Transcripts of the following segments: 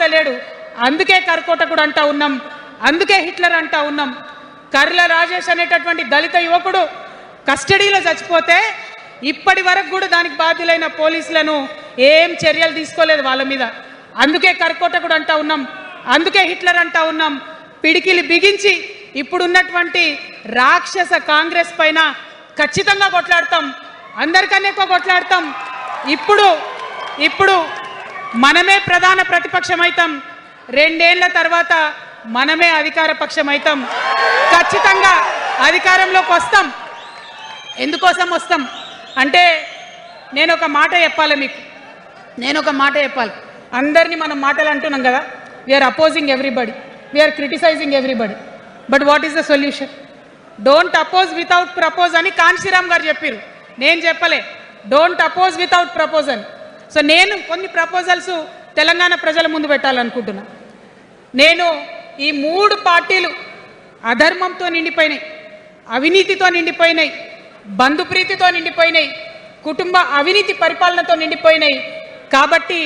మాట్లాడతలేడు. అందుకే కర్కోటకుడు అంటా ఉన్నాం, అందుకే హిట్లర్ అంటా ఉన్నాం. కర్ల రాజేష్ అనేటటువంటి దళిత యువకుడు కస్టడీలో చచ్చిపోతే ఇప్పటి వరకు కూడా దానికి బాధ్యులైన పోలీసులను ఏం చర్యలు తీసుకోలేదు వాళ్ళ మీద. అందుకే కర్కోటకుడు అంటా ఉన్నాం, అందుకే హిట్లర్ అంటా ఉన్నాం. పిడికిలి బిగించి ఇప్పుడున్నటువంటి రాక్షస కాంగ్రెస్ పైన ఖచ్చితంగా కొట్లాడతాం, అందరికన్నా ఎక్కువ కొట్లాడతాం. ఇప్పుడు మనమే ప్రధాన ప్రతిపక్షం అవుతాం, 2 ఏళ్ల తర్వాత మనమే అధికార పక్షం అవుతాం. ఖచ్చితంగా అధికారంలోకి వస్తాం. ఎందుకోసం వస్తాం అంటే నేను ఒక మాట చెప్పాలి మీకు, అందరినీ మనం మాటలు అంటున్నాం కదా, we are opposing everybody, we are criticizing everybody, but what is the solution? Don't oppose without propose అని కాన్షీరామ్ గారు చెప్పారు, నేను చెప్పలే. డోంట్ అపోజ్ వితౌట్ ప్రపోజ్ అని. సో నేను కొన్ని ప్రపోజల్స్ తెలంగాణ ప్రజల ముందు పెట్టాలనుకుంటున్నా. నేను ఈ 3 పార్టీలు అధర్మంతో నిండిపోయినాయి, అవినీతితో నిండిపోయినాయి, బంధుప్రీతితో నిండిపోయినాయి, కుటుంబ అవినీతి పరిపాలనతో నిండిపోయినాయి. కాబట్టి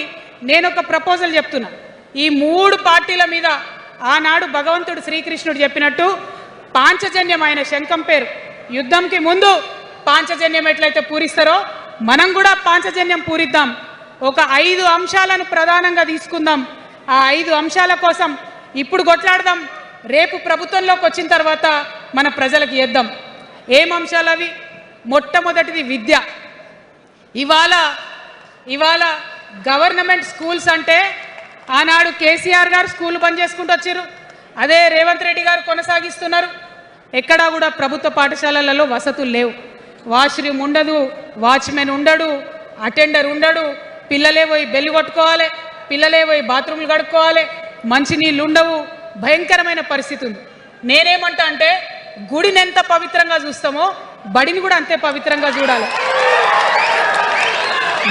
నేను ఒక ప్రపోజల్ చెప్తున్నా. ఈ 3 పార్టీల మీద ఆనాడు భగవంతుడు శ్రీకృష్ణుడు చెప్పినట్టు పాంచజన్యం, ఆయన శంఖం పేరు, యుద్ధంకి ముందు పాంచజన్యం ఎట్లయితే పూరిస్తారో మనం కూడా పాంచజన్యం పూరిద్దాం. ఒక 5 అంశాలను ప్రధానంగా తీసుకుందాం. ఆ 5 అంశాల కోసం ఇప్పుడు కొట్లాడదాం, రేపు ప్రభుత్వంలోకి వచ్చిన తర్వాత మన ప్రజలకు ఇద్దాం. ఏం అంశాలు అవి? మొట్టమొదటిది విద్య. ఇవాళ గవర్నమెంట్ స్కూల్స్ అంటే ఆనాడు కేసీఆర్ గారు స్కూల్ బంద్ చేసుకుంటూ వచ్చారు, అదే రేవంత్ రెడ్డి గారు కొనసాగిస్తున్నారు. ఎక్కడా కూడా ప్రభుత్వ పాఠశాలలలో వసతులు లేవు. వాష్రూమ్ ఉండదు, వాచ్మెన్ ఉండడు, అటెండర్ ఉండడు, పిల్లలే పోయి బెల్లి కొట్టుకోవాలి, పిల్లలే పోయి బాత్రూమ్లు కడుక్కోవాలి, మంచినీళ్ళు ఉండవు, భయంకరమైన పరిస్థితి ఉంది. నేనేమంటా అంటే గుడిని ఎంత పవిత్రంగా చూస్తామో బడిని కూడా అంతే పవిత్రంగా చూడాలి.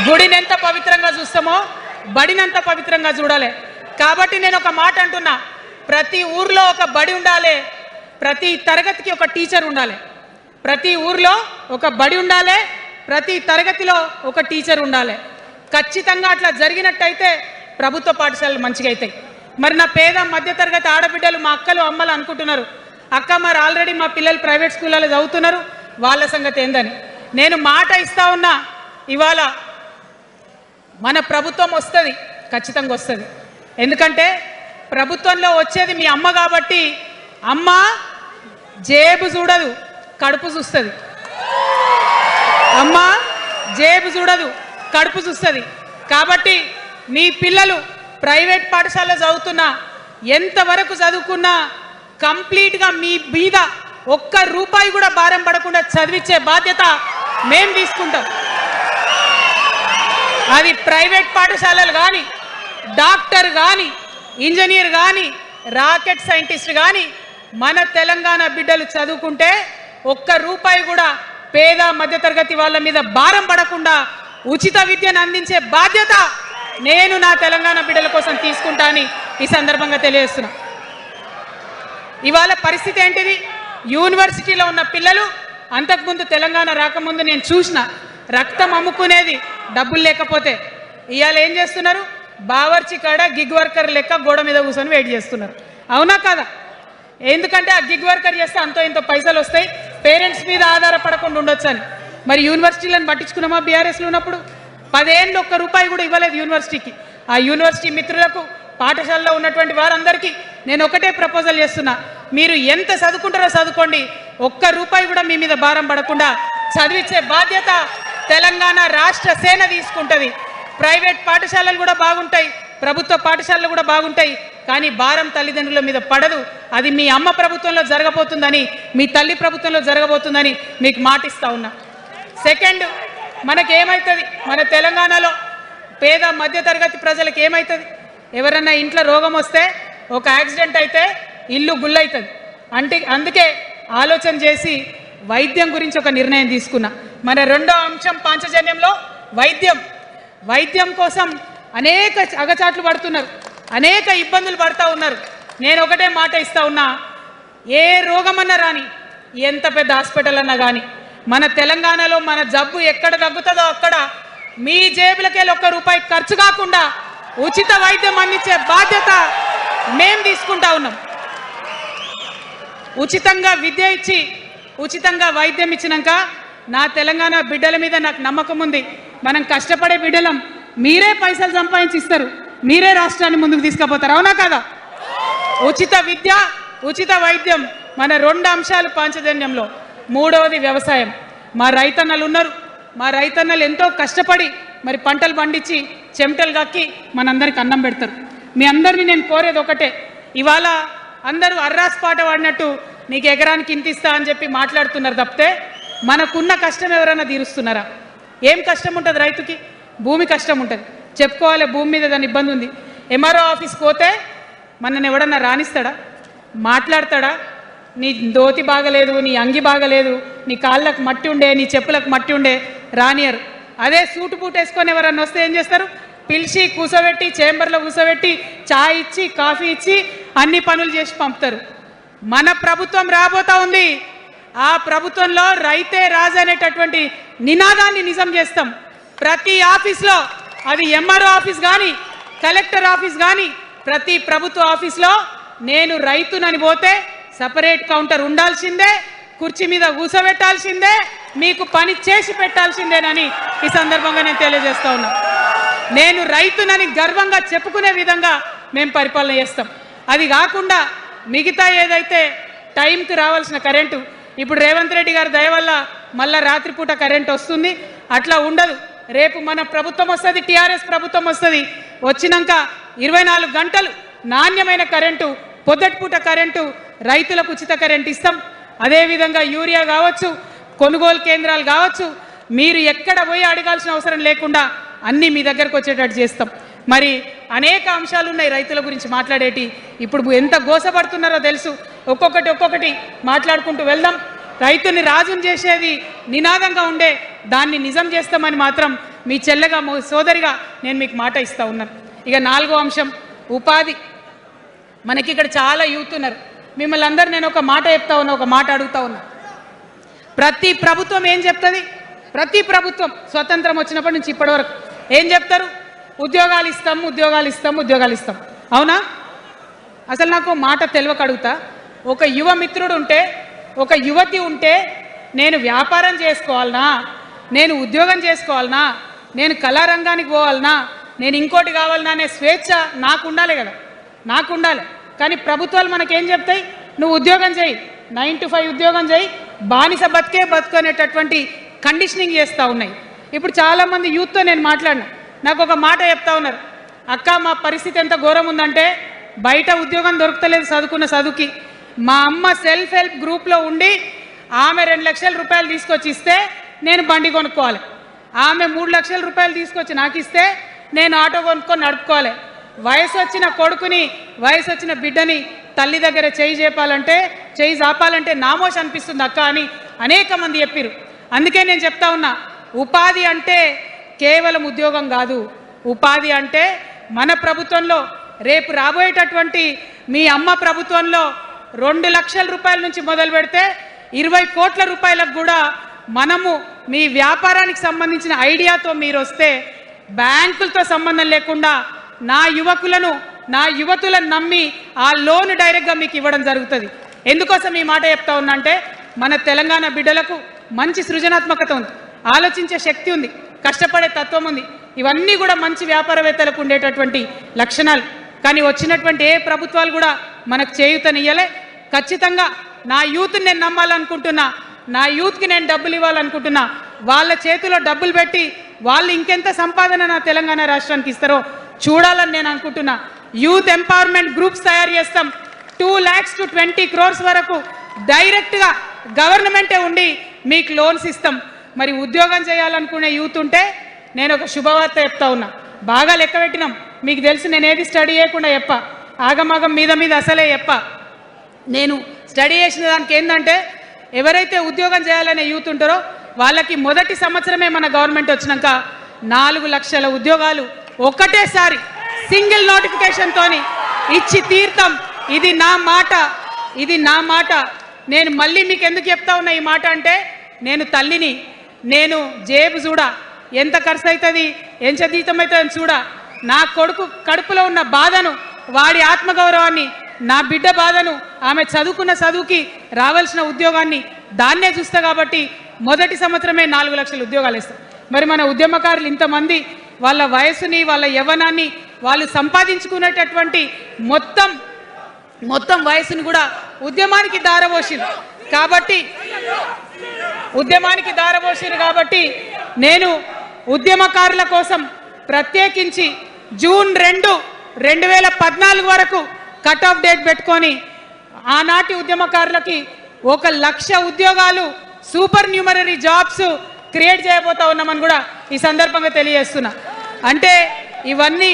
గుడిని ఎంత పవిత్రంగా చూస్తామో బడిని అంత పవిత్రంగా చూడాలి. కాబట్టి నేను ఒక మాట అంటున్నా, ప్రతి ఊర్లో ఒక బడి ఉండాలి, ప్రతి తరగతికి ఒక టీచర్ ఉండాలి. ప్రతి ఊర్లో ఒక బడి ఉండాలి, ప్రతి తరగతిలో ఒక టీచర్ ఉండాలి. ఖచ్చితంగా అట్లా జరిగినట్టయితే ప్రభుత్వ పాఠశాలలు మంచిగా అవుతాయి. మరి నా పేద మధ్యతరగతి ఆడబిడ్డలు, మా అక్కలు అమ్మలు అనుకుంటున్నారు, అక్క మరి ఆల్రెడీ మా పిల్లలు ప్రైవేట్ స్కూళ్ళలో చదువుతున్నారు, వాళ్ళ సంగతి ఏందని. నేను మాట ఇస్తా ఉన్నా, ఇవాళ మన ప్రభుత్వం వస్తుంది, ఖచ్చితంగా వస్తుంది. ఎందుకంటే ప్రభుత్వంలో వచ్చేది మీ అమ్మ కాబట్టి అమ్మ జేబు చూడదు, కడుపు చూస్తుంది. అమ్మ జేబు చూడదు, కడుపు చూస్తుంది. కాబట్టి మీ పిల్లలు ప్రైవేట్ పాఠశాలలో చదువుతున్నా, ఎంతవరకు చదువుకున్నా కంప్లీట్గా మీ మీద ఒక్క రూపాయి కూడా భారం పడకుండా చదివించే బాధ్యత మేము తీసుకుంటాం. అది ప్రైవేట్ పాఠశాలలు కానీ, డాక్టర్ కానీ, ఇంజనీర్ కానీ, రాకెట్ సైంటిస్ట్ కానీ మన తెలంగాణ బిడ్డలు చదువుకుంటే ఒక్క రూపాయి కూడా పేద మధ్యతరగతి వాళ్ళ మీద భారం పడకుండా ఉచిత విద్యను అందించే బాధ్యత నేను నా తెలంగాణ బిడ్డల కోసం తీసుకుంటా అని ఈ సందర్భంగా తెలియజేస్తున్నా. ఇవాళ పరిస్థితి ఏంటిది? యూనివర్సిటీలో ఉన్న పిల్లలు అంతకుముందు తెలంగాణ రాకముందు నేను చూసిన రక్తం అమ్ముకునేది డబ్బులు లేకపోతే. ఇవాళ ఏం చేస్తున్నారు? బావర్చి కాడ గిగ్ వర్కర్ లెక్క గోడ మీద కూర్చొని వెయిట్ చేస్తున్నారు. అవునా కదా? ఎందుకంటే ఆ గిగ్ వర్కర్ చేస్తే అంతో ఇంత పైసలు వస్తాయి, పేరెంట్స్ మీద ఆధారపడకుండా ఉండొచ్చు అని. మరి యూనివర్సిటీలను పట్టించుకున్నామా? బీఆర్ఎస్లో ఉన్నప్పుడు 10 ఏళ్ళు ఒక్క రూపాయి కూడా ఇవ్వలేదు యూనివర్సిటీకి. ఆ యూనివర్సిటీ మిత్రులకు, పాఠశాలలో ఉన్నటువంటి వారందరికీ నేను ఒకటే ప్రపోజల్ చేస్తున్నా, మీరు ఎంత చదువుకుంటారో చదువుకోండి, ఒక్క రూపాయి కూడా మీ మీద భారం పడకుండా చదివించే బాధ్యత తెలంగాణ రాష్ట్ర సేన తీసుకుంటుంది. ప్రైవేట్ పాఠశాలలు కూడా బాగుంటాయి, ప్రభుత్వ పాఠశాలలు కూడా బాగుంటాయి, కానీ భారం తల్లిదండ్రుల మీద పడదు. అది మీ అమ్మ ప్రభుత్వంలో జరగబోతుందని, మీ తల్లి ప్రభుత్వంలో జరగబోతుందని మీకు మాటిస్తా ఉన్నా. సెకండ్, మనకేమవుతుంది? మన తెలంగాణలో పేద మధ్యతరగతి ప్రజలకు ఏమవుతుంది? ఎవరన్నా ఇంట్లో రోగం వస్తే, ఒక యాక్సిడెంట్ అయితే ఇల్లు గుల్లవుతుంది. అందుకే ఆలోచన చేసి వైద్యం గురించి ఒక నిర్ణయం తీసుకున్నా. మన రెండో అంశం పాంచజన్యంలో వైద్యం కోసం అనేక అగచాట్లు పడుతున్నారు, అనేక ఇబ్బందులు పడుతూ ఉన్నారు. నేను ఒకటే మాట ఇస్తా ఉన్నా, ఏ రోగమన్నా రాని, ఎంత పెద్ద హాస్పిటల్ అన్నా కానీ, మన తెలంగాణలో మన జబ్బు ఎక్కడ తగ్గుతుందో అక్కడ మీ జేబులకెళ్ళి ఒక్క రూపాయి ఖర్చు కాకుండా ఉచిత వైద్యం అందించే బాధ్యత మేము తీసుకుంటా ఉన్నాం. ఉచితంగా విద్య ఇచ్చి ఉచితంగా వైద్యం ఇచ్చినాక నా తెలంగాణ బిడ్డల మీద నాకు నమ్మకం ఉంది. మనం కష్టపడే బిడ్డలం, మీరే పైసలు సంపాదించి ఇస్తారు, మీరే రాష్ట్రాన్ని ముందుకు తీసుకుపోతారు. అవునా కదా? ఉచిత విద్య, ఉచిత వైద్యం మన 2 అంశాలు పాంచజన్యంలో. మూడవది వ్యవసాయం. మా రైతన్నలు ఉన్నారు, మా రైతన్నలు ఎంతో కష్టపడి మరి పంటలు పండించి చెమటలు కక్కి మనందరికి అన్నం పెడతారు. మీ అందరినీ నేను కోరేది ఒకటే, ఇవాళ అందరూ అర్రాస్ పాట పాడినట్టు నీకు ఎకరానికి ఇంత ఇస్తా అని చెప్పి మాట్లాడుతున్నారు తప్పితే మనకున్న కష్టం ఎవరైనా తీరుస్తున్నారా? ఏం కష్టం ఉంటుంది రైతుకి? భూమి కష్టం ఉంటుంది, చెప్పుకోవాలి. భూమి మీద దాని ఇబ్బంది ఉంది. ఎంఆర్ఓ ఆఫీస్కి పోతే మనని ఎవడన్నా రాణిస్తాడా? మాట్లాడతాడా? నీ దోతి బాగలేదు, నీ అంగి బాగలేదు, నీ కాళ్ళకు మట్టి ఉండే, నీ చెప్పులకు మట్టి ఉండే రానియరు. అదే సూటు బూట్ వేసుకొని ఎవరన్నా వస్తే ఏం చేస్తారు? పిలిచి కూసోబెట్టి చేంబర్లో కూసోబెట్టి చాయ్ ఇచ్చి కాఫీ ఇచ్చి అన్ని పనులు చేసి పంపుతారు. మన ప్రభుత్వం రాబోతా ఉంది. ఆ ప్రభుత్వంలో రైతే రాజు అనేటటువంటి నినాదాన్ని నిజం చేస్తాం. ప్రతి ఆఫీస్లో, అది ఎంఆర్ఓ ఆఫీస్ కానీ కలెక్టర్ ఆఫీస్ కానీ, ప్రతి ప్రభుత్వ ఆఫీస్లో నేను రైతునని పోతే సపరేట్ కౌంటర్ ఉండాల్సిందే, కుర్చీ మీద కూసోబెట్టాల్సిందే, మీకు పని చేసి పెట్టాల్సిందేనని ఈ సందర్భంగా నేను తెలియజేస్తా ఉన్నా. నేను రైతునని గర్వంగా చెప్పుకునే విధంగా మేము పరిపాలన చేస్తాం. అది కాకుండా మిగతా ఏదైతే టైంకి రావాల్సిన కరెంటు, ఇప్పుడు రేవంత్ రెడ్డి గారి దయ వల్ల మళ్ళా రాత్రిపూట కరెంట్ వస్తుంది. అట్లా ఉండదు. రేపు మన ప్రభుత్వం వస్తుంది, టీఆర్ఎస్ ప్రభుత్వం వస్తుంది. వచ్చినాక 24 గంటలు నాణ్యమైన కరెంటు, పొద్దుటిపూట కరెంటు, రైతులకు ఉచిత కరెంట్ ఇస్తాం. అదేవిధంగా యూరియా కావచ్చు, కొనుగోలు కేంద్రాలు కావచ్చు, మీరు ఎక్కడ పోయి అడగాల్సిన అవసరం లేకుండా అన్నీ మీ దగ్గరకు వచ్చేటట్టు చేస్తాం. మరి అనేక అంశాలు ఉన్నాయి రైతుల గురించి మాట్లాడేటి. ఇప్పుడు ఎంత గోసపడుతున్నారో తెలుసు. ఒక్కొక్కటి మాట్లాడుకుంటూ వెళ్దాం. రైతుని రాజుని చేసేది నినాదంగా ఉండే దాన్ని నిజం చేస్తామని మాత్రం మీ చెల్లెగా సోదరిగా నేను మీకు మాట ఇస్తా ఉన్నాను. ఇక 4వ అంశం ఉపాధి. మనకి ఇక్కడ చాలా యూత్ ఉన్నారు. మిమ్మల్ని అందరూ నేను ఒక మాట చెప్తా ఉన్నా, ఒక మాట అడుగుతా ఉన్నా. ప్రతి ప్రభుత్వం ఏం చెప్తుంది? ప్రతి ప్రభుత్వం స్వతంత్రం వచ్చినప్పటి నుంచి ఇప్పటి వరకు ఏం చెప్తారు? ఉద్యోగాలు ఇస్తాం, ఉద్యోగాలు ఇస్తాం, ఉద్యోగాలు ఇస్తాం. అవునా? అసలు నాకు మాట తెలియక అడుగుతా. ఒక యువ మిత్రుడు ఉంటే, ఒక యువతి ఉంటే, నేను వ్యాపారం చేసుకోవాలనా, నేను ఉద్యోగం చేసుకోవాలనా, నేను కళారంగానికి పోవాలనా, నేను ఇంకోటి కావాలనా అనే స్వేచ్ఛ నాకు ఉండాలి కదా, నాకు ఉండాలి. కానీ ప్రభుత్వాలు మనకేం చెప్తాయి? నువ్వు ఉద్యోగం చేయి, 9 to 5 ఉద్యోగం చేయి, బానిస బతుకు అనేటటువంటి కండిషనింగ్ చేస్తూ ఉన్నాయి. ఇప్పుడు చాలామంది యూత్తో నేను మాట్లాడినా, నాకు ఒక మాట చెప్తా ఉన్నారు. అక్క, మా పరిస్థితి ఎంత ఘోరం ఉందంటే బయట ఉద్యోగం దొరుకుతలేదు చదువుకున్న చదువుకి. మా అమ్మ సెల్ఫ్ హెల్ప్ గ్రూప్లో ఉండి ఆమె 2 లక్షల రూపాయలు తీసుకొచ్చి ఇస్తే నేను బండి కొనుక్కోవాలి. ఆమె 3 లక్షల రూపాయలు తీసుకొచ్చి నాకు ఇస్తే నేను ఆటో కొనుక్కొని నడుపుకోవాలి. వయసు వచ్చిన కొడుకుని, వయసు వచ్చిన బిడ్డని తల్లి దగ్గర చేయి జాపాలంటే నామోష్ అనిపిస్తుంది అక్క అని అనేక మంది చెప్పారు. అందుకే నేను చెప్తా ఉన్నా, ఉపాధి అంటే కేవలం ఉద్యోగం కాదు. ఉపాధి అంటే మన ప్రభుత్వంలో, రేపు రాబోయేటటువంటి మీ అమ్మ ప్రభుత్వంలో 2 లక్షల రూపాయల నుంచి మొదలు పెడితే 20 కోట్ల రూపాయలకు కూడా మనము మీ వ్యాపారానికి సంబంధించిన ఐడియాతో మీరు వస్తే బ్యాంకులతో సంబంధం లేకుండా నా యువకులను, నా యువతులను నమ్మి ఆ లోన్ డైరెక్ట్గా మీకు ఇవ్వడం జరుగుతుంది. ఎందుకోసం ఈ మాట చెప్తా ఉన్నా అంటే, మన తెలంగాణ బిడ్డలకు మంచి సృజనాత్మకత ఉంది, ఆలోచించే శక్తి ఉంది, కష్టపడే తత్వం ఉంది. ఇవన్నీ కూడా మంచి వ్యాపారవేత్తలకు ఉండేటటువంటి లక్షణాలు. కానీ వచ్చినటువంటి ఏ ప్రభుత్వాలు కూడా మనకు చేయూతనియ్యలే. ఖచ్చితంగా నా యూత్ని నేను నమ్మాలనుకుంటున్నా, నా యూత్కి నేను డబ్బులు ఇవ్వాలనుకుంటున్నా. వాళ్ళ చేతిలో డబ్బులు పెట్టి వాళ్ళు ఇంకెంత సంపాదన నా తెలంగాణ రాష్ట్రానికి ఇస్తారో చూడాలని నేను అనుకుంటున్నా. యూత్ ఎంపవర్మెంట్ గ్రూప్స్ తయారు చేస్తాం. 2 lakhs to 20 crores వరకు డైరెక్ట్గా గవర్నమెంటే ఉండి మీకు లోన్స్ ఇస్తాం. మరి ఉద్యోగం చేయాలనుకునే యూత్ ఉంటే నేను ఒక శుభవార్త చెప్తా ఉన్నా. బాగా లెక్క పెట్టినాం. మీకు తెలిసి నేను ఏది స్టడీ చేయకుండా చెప్ప, ఆగమాగం మీద అసలే చెప్ప. నేను స్టడీ చేసిన దానికి ఏంటంటే, ఎవరైతే ఉద్యోగం చేయాలనే యూత్ ఉంటారో వాళ్ళకి మొదటి సంవత్సరమే మన గవర్నమెంట్ వచ్చినాక 4 లక్షల ఉద్యోగాలు ఒకటేసారి సింగిల్ నోటిఫికేషన్తోని ఇచ్చి తీర్థం. ఇది నా మాట, ఇది నా మాట. నేను మళ్ళీ మీకు ఎందుకు చెప్తా ఉన్నా ఈ మాట అంటే, నేను తల్లిని, నేను జేబు చూడా, ఎంత ఖర్చు అవుతుంది, ఎంత జీతం అవుతుంది చూడా. నా కొడుకు కడుపులో ఉన్న బాధను, వాడి ఆత్మగౌరవాన్ని, నా బిడ్డ బాధను, ఆమె చదువుకున్న చదువుకి రావాల్సిన ఉద్యోగాన్ని దాన్నే చూస్తా కాబట్టి మొదటి సంవత్సరమే 4 లక్షల ఉద్యోగాలు ఇస్తాం. మరి మన ఉద్యమకారులు ఇంతమంది వాళ్ళ వయసుని, వాళ్ళ యవ్వనాన్ని, వాళ్ళు సంపాదించుకునేటటువంటి మొత్తం వయసును కూడా ఉద్యమానికి దారపోసిరు కాబట్టి నేను ఉద్యమకారుల కోసం ప్రత్యేకించి జూన్ 2, 2014 వరకు కట్ ఆఫ్ డేట్ పెట్టుకొని ఆనాటి ఉద్యమకారులకి 1,00,000 ఉద్యోగాలు, సూపర్ న్యూమరరీ జాబ్స్ క్రియేట్ చేయబోతా ఉన్నామని కూడా ఈ సందర్భంగా తెలియజేస్తున్నా. అంటే ఇవన్నీ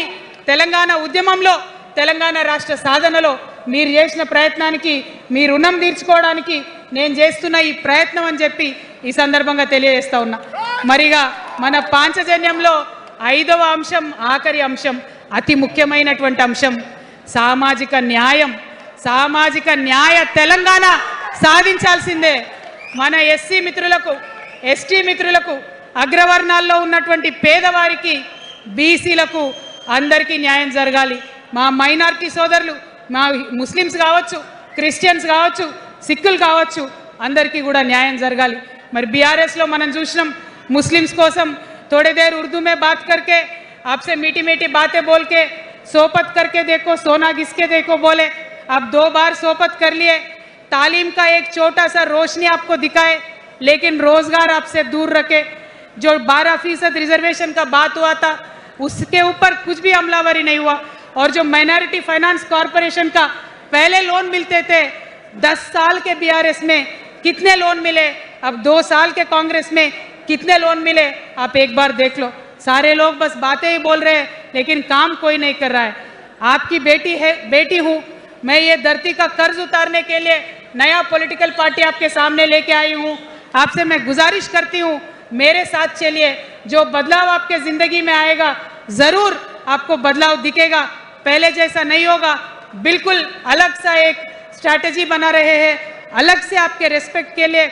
తెలంగాణ ఉద్యమంలో, తెలంగాణ రాష్ట్ర సాధనలో మీరు చేసిన ప్రయత్నానికి, మీ రుణం తీర్చుకోవడానికి నేను చేస్తున్న ఈ ప్రయత్నం అని చెప్పి ఈ సందర్భంగా తెలియజేస్తా ఉన్నా. మరిగా మన పాంచజన్యంలో 5వ అంశం, ఆఖరి అంశం, అతి ముఖ్యమైనటువంటి అంశం సామాజిక న్యాయం. సామాజిక న్యాయ తెలంగాణ సాధించాల్సిందే. మన ఎస్సీ మిత్రులకు, ఎస్టీ మిత్రులకు, అగ్రవర్ణాల్లో ఉన్నటువంటి పేదవారికి, బీసీలకు అందరికీ న్యాయం జరగాలి. మా మైనారిటీ సోదరులు, మా ముస్లిమ్స్ కావచ్చు, క్రిస్టియన్స్ కావచ్చు, సిక్కులు కావచ్చు, అందరికీ కూడా న్యాయం జరగాలి. మరి బీఆర్ఎస్లో మనం చూసినాం, ముస్లిమ్స్ కోసం थोड़ी देर उर्दू में बात करके, आपसे मीठी मीठी बातें बोल के, सोपत करके देखो, सोना घिसके देखो बोले. अब 2 बार सोपत कर लिए, तालीम का एक छोटा सा रोशनी आपको दिखाए, लेकिन रोजगार आपसे दूर रखे. जो 12% रिजर्वेशन का बात हुआ था, उसके ऊपर कुछ भी अमलावरी नहीं हुआ. और जो माइनॉरिटी फाइनेंस कॉरपोरेशन का पहले लोन मिलते थे, 10 साल के बीआरएस में कितने लोन मिले, अब 2 साल के कांग्रेस में कितने लोन मिले, आप एक बार देख लो. सारे लोग बस बातें ही बोल रहे हैं, लेकिन काम कोई नहीं कर रहा है. आपकी बेटी हूँ मैं, ये धरती का कर्ज उतारने के लिए नया पॉलिटिकल पार्टी आपके सामने लेके आई हूँ. आपसे मैं गुजारिश करती हूँ, मेरे साथ चलिए. जो बदलाव आपके जिंदगी में आएगा, जरूर आपको बदलाव दिखेगा. पहले जैसा नहीं होगा. बिल्कुल अलग सा एक स्ट्रैटेजी बना रहे हैं, अलग से आपके रेस्पेक्ट के लिए